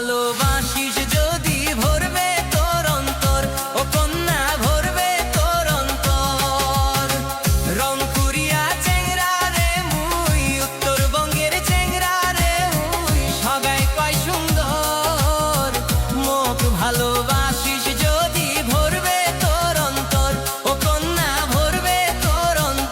ভালোবাসিস যদি ভরবে তোর অন্তর, ও কন্যা ভরবে তোর অন্তর। রংপুরিয়া চেংরা রে মুই, উত্তরবঙ্গের চেংরা রে মুই, সবাই কয় সুন্দর। মোক ভালোবাসিস যদি ভরবে তোর অন্তর, ও কন্যা ভরবে তোর অন্তর।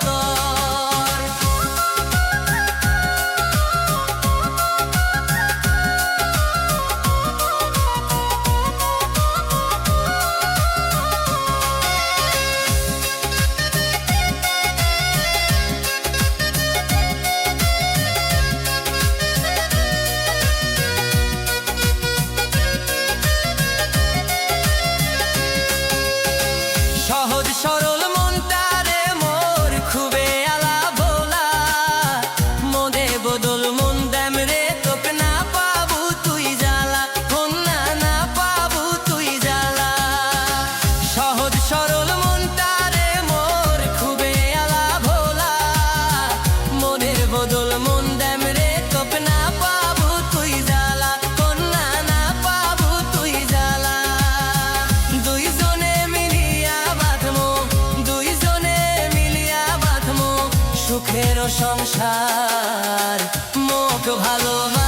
সহজ সরল মনটারে মোর খুবে আলা ভোলা, মনে বদল মন দেম রে তোকে না পাবু তুই জ্বালা, কন্যা না পাবু তুই জ্বালা। সহজ সরল মনটারে মোর খুবে আলা ভোলা, মনের বদল মন দেম রে তোকে না পাবু তুই জ্বালা, কন্যা না পাবু তুই জ্বালা। দুইজনে মিলিয়া বাঁধমো, দুইজনে মিলিয়া বাঁধমো সুখের সংসার। মোক ভালোবাসিস